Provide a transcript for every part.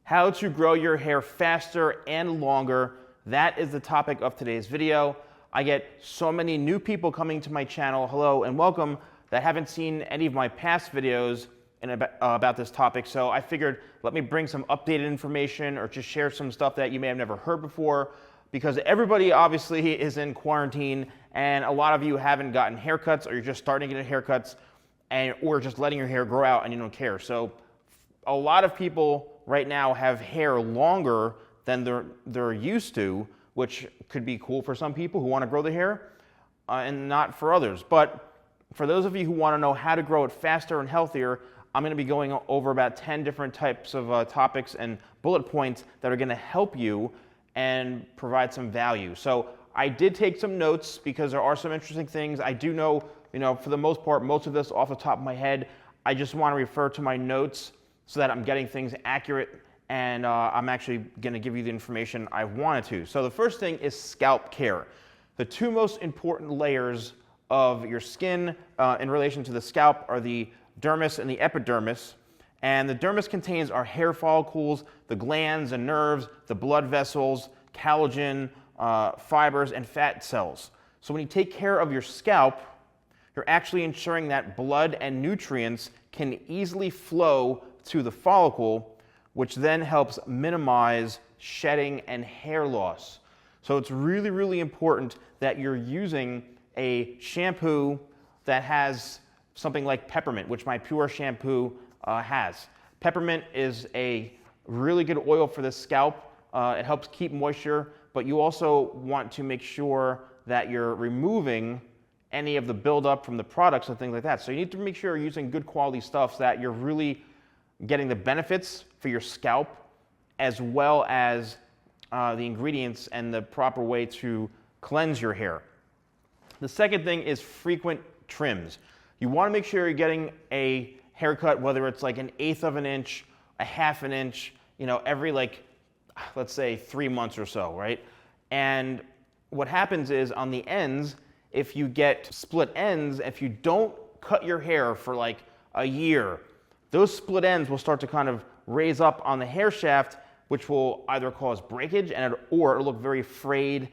How to grow your hair faster and longer. That is the topic of today's video. I get so many new people coming to my channel, hello and welcome, that haven't seen any of my past videos about this topic. So I figured, let me bring some updated information or just share some stuff that you may have never heard before, because everybody obviously is in quarantine and a lot of you haven't gotten haircuts, or you're just starting to get haircuts, or just letting your hair grow out and you don't care. So a lot of people right now have hair longer than they're used to, which could be cool for some people who want to grow the hair and not for others. But for those of you who want to know how to grow it faster and healthier, I'm going to be going over about 10 different types of topics and bullet points that are going to help you and provide some value. So I did take some notes because there are some interesting things. I do know, for the most part, most of this off the top of my head. I just want to refer to my notes so that I'm getting things accurate, and I'm actually going to give you the information I wanted to. So the first thing is scalp care. The two most important layers of your skin in relation to the scalp are the dermis and the epidermis. And the dermis contains our hair follicles, the glands and nerves, the blood vessels, collagen, fibers, and fat cells. So when you take care of your scalp, you're actually ensuring that blood and nutrients can easily flow to the follicle, which then helps minimize shedding and hair loss. So it's really, really important that you're using a shampoo that has something like peppermint, which my Pure shampoo has. Peppermint is a really good oil for the scalp. It helps keep moisture, but you also want to make sure that you're removing any of the buildup from the products and things like that. So you need to make sure you're using good quality stuff so that you're really getting the benefits for your scalp, as well as the ingredients and the proper way to cleanse your hair. The second thing is frequent trims. You want to make sure you're getting a haircut, whether it's like 1/8 of an inch, 1/2 an inch, every let's say 3 months or so, right? And what happens is on the ends, if you get split ends, if you don't cut your hair for like a year, those split ends will start to kind of raise up on the hair shaft, which will either cause breakage or it'll look very frayed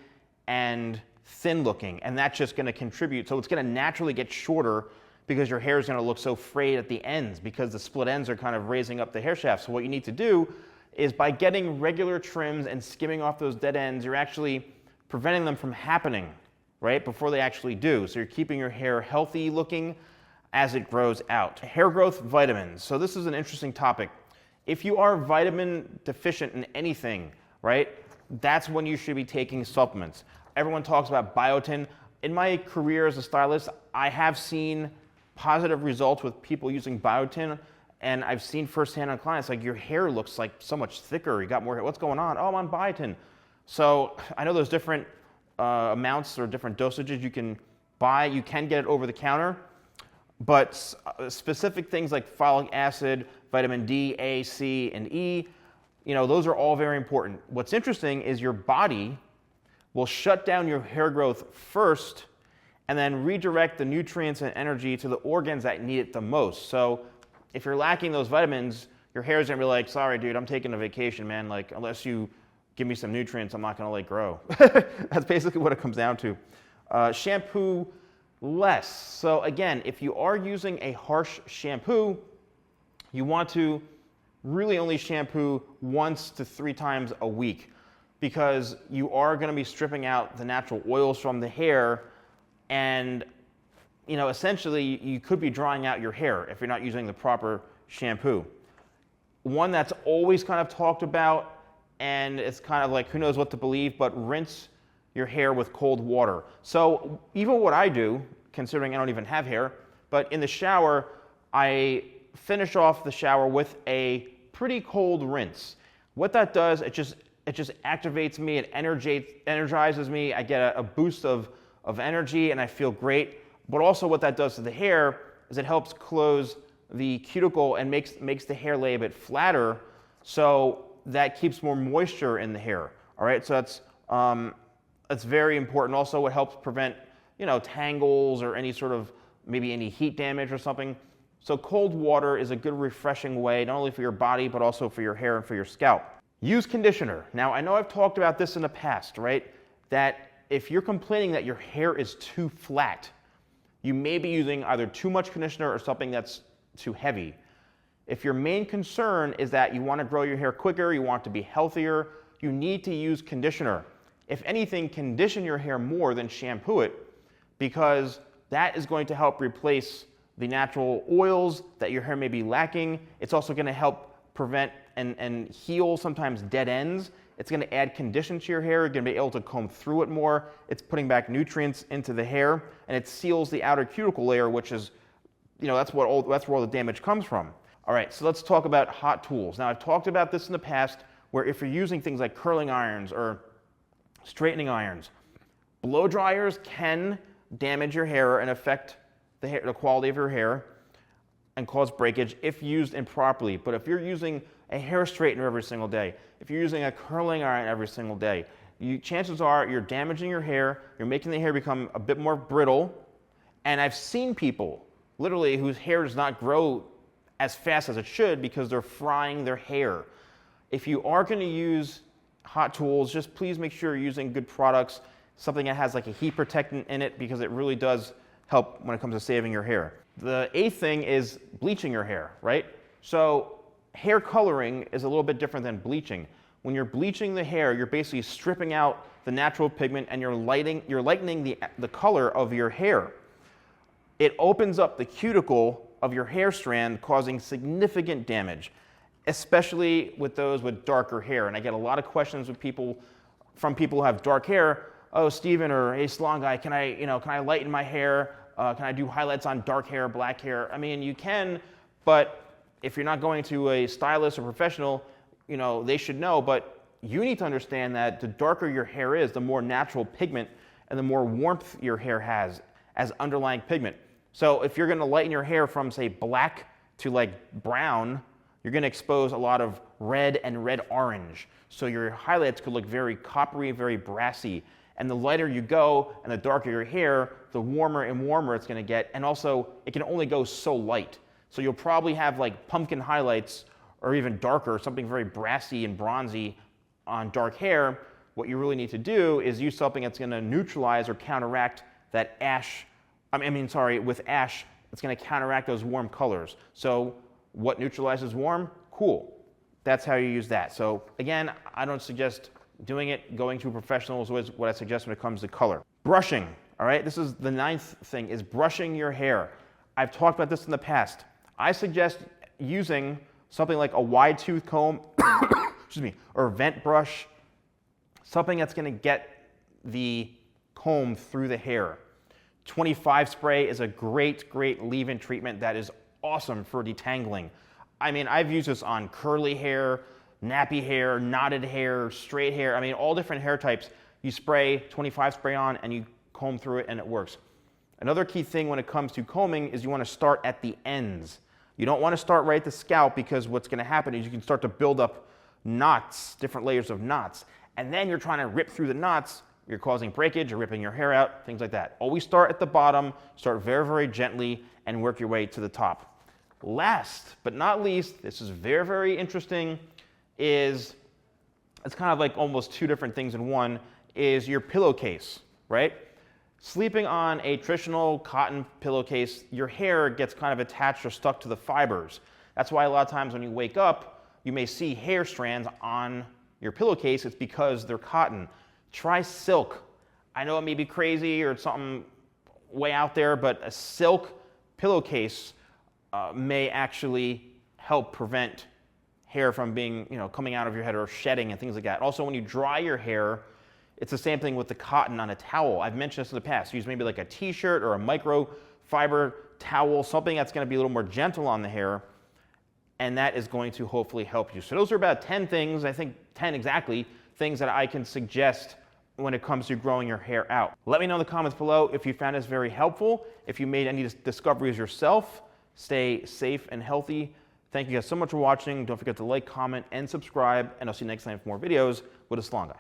and thin looking. And that's just going to contribute. So it's going to naturally get shorter because your hair is going to look so frayed at the ends because the split ends are kind of raising up the hair shaft. So what you need to do is, by getting regular trims and skimming off those dead ends, you're actually preventing them from happening right before they actually do. So you're keeping your hair healthy looking as it grows out. Hair growth vitamins. So this is an interesting topic. If you are vitamin deficient in anything, right, that's when you should be taking supplements. Everyone talks about biotin. In my career as a stylist, I have seen positive results with people using biotin, and I've seen firsthand on clients, like, your hair looks like so much thicker, you got more hair, what's going on? Oh, I'm on biotin. So I know there's different amounts or different dosages you can buy. You can get it over the counter, but specific things like folic acid, vitamin D, A, C, and E, those are all very important. What's interesting is your body will shut down your hair growth first and then redirect the nutrients and energy to the organs that need it the most. So if you're lacking those vitamins, your hair is gonna be like, sorry dude, I'm taking a vacation, man. Like, unless you give me some nutrients, I'm not gonna grow. That's basically what it comes down to. Shampoo Less. So again, if you are using a harsh shampoo, you want to really only shampoo 1 to 3 times a week, because you are going to be stripping out the natural oils from the hair, and essentially you could be drying out your hair if you're not using the proper shampoo. One that's always kind of talked about, and it's kind of like who knows what to believe, but rinse your hair with cold water. So even what I do, considering I don't even have hair, but in the shower, I finish off the shower with a pretty cold rinse. What that does, it just activates me, it energizes me, I get a boost of energy and I feel great. But also what that does to the hair is it helps close the cuticle and makes the hair lay a bit flatter, so that keeps more moisture in the hair. All right, so that's very important. Also, it helps prevent tangles or any sort of maybe any heat damage or something. So cold water is a good refreshing way, not only for your body, but also for your hair and for your scalp. Use conditioner. Now, I know I've talked about this in the past, right? That if you're complaining that your hair is too flat, you may be using either too much conditioner or something that's too heavy. If your main concern is that you want to grow your hair quicker, you want it to be healthier, you need to use conditioner. If anything, condition your hair more than shampoo it, because that is going to help replace the natural oils that your hair may be lacking. It's also going to help prevent and heal sometimes dead ends. It's going to add condition to your hair. You're going to be able to comb through it more. It's putting back nutrients into the hair, and it seals the outer cuticle layer, which is, that's where all the damage comes from. All right, so let's talk about hot tools. Now, I've talked about this in the past, where if you're using things like curling irons or straightening irons, blow dryers can damage your hair and affect the quality of your hair and cause breakage if used improperly. But if you're using a hair straightener every single day, if you're using a curling iron every single day, chances are you're damaging your hair, you're making the hair become a bit more brittle. And I've seen people, literally, whose hair does not grow as fast as it should because they're frying their hair. If you are going to use hot tools, just please make sure you're using good products, something that has like a heat protectant in it, because it really does help when it comes to saving your hair. The eighth thing is bleaching your hair, right? So hair coloring is a little bit different than bleaching. When you're bleaching the hair, you're basically stripping out the natural pigment and you're lightening the color of your hair. It opens up the cuticle of your hair strand, causing significant damage, especially with those with darker hair. And I get a lot of questions from people who have dark hair. Oh, Steven, or hey, Salon Guy, can I lighten my hair? Can I do highlights on dark hair, black hair? I mean, you can, but if you're not going to a stylist or professional, they should know. But you need to understand that the darker your hair is, the more natural pigment and the more warmth your hair has as underlying pigment. So if you're going to lighten your hair from, say, black to like brown, you're going to expose a lot of red and red-orange. So your highlights could look very coppery, very brassy. And the lighter you go and the darker your hair, the warmer and warmer it's going to get. And also, it can only go so light. So you'll probably have like pumpkin highlights or even darker, something very brassy and bronzy on dark hair. What you really need to do is use something that's going to neutralize or counteract that with ash, it's going to counteract those warm colors. So what neutralizes warm? Cool. That's how you use that. So again, I don't suggest doing it. Going to a professional is always what I suggest when it comes to color. Brushing, all right? This is the ninth thing, is brushing your hair. I've talked about this in the past. I suggest using something like a wide tooth comb, or a vent brush, something that's going to get the comb through the hair. 25 spray is a great leave-in treatment that is awesome for detangling. I mean, I've used this on curly hair, nappy hair, knotted hair, straight hair. I mean, all different hair types. You spray 25 spray on and you comb through it and it works. Another key thing when it comes to combing is you want to start at the ends. You don't want to start right at the scalp, because what's going to happen is you can start to build up knots, different layers of knots. And then you're trying to rip through the knots. You're causing breakage, you're ripping your hair out, things like that. Always start at the bottom, start very gently, and work your way to the top. Last but not least, this is very interesting, it's kind of like almost two different things in one, is your pillowcase, right? Sleeping on a traditional cotton pillowcase, your hair gets kind of attached or stuck to the fibers. That's why a lot of times when you wake up, you may see hair strands on your pillowcase. It's because they're cotton. Try silk. I know it may be crazy or it's something way out there, but a silk pillowcase may actually help prevent hair from being, coming out of your head or shedding and things like that. Also, when you dry your hair, it's the same thing with the cotton on a towel. I've mentioned this in the past. Use maybe like a t-shirt or a microfiber towel, something that's going to be a little more gentle on the hair, and that is going to hopefully help you. So those are about 10 things, I think 10 exactly, things that I can suggest when it comes to growing your hair out. Let me know in the comments below if you found this very helpful, if you made any discoveries yourself. Stay safe and healthy. Thank you guys so much for watching. Don't forget to like, comment, and subscribe, and I'll see you next time for more videos with the Salon Guy.